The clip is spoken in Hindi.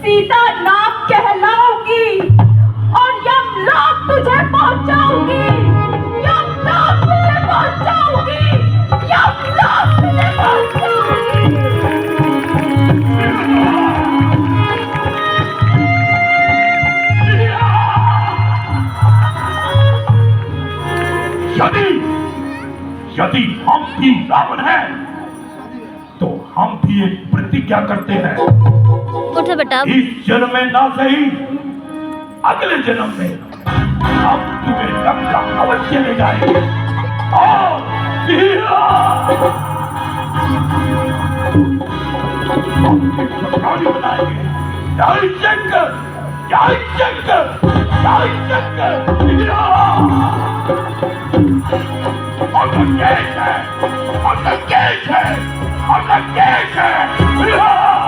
सीता नाक कहलाऊंगी और यमलोक तुझे पहुंचाऊंगी, यमलोक तुझे पहुंचाऊंगी, यमलोक तुझे पहुंचाऊंगी। यदि हम भी रावण हैं, तो हम भी एक प्रतिज्ञा करते हैं। उठो बेटा। इस जन्म में ना सही, अगले जन्म में हम तुम्हें लंका अवश्य ले जाएंगे। बनाएंगे। जय शंकर, जय शंकर, जय शंकर। और केश है, और केश है, और केश है।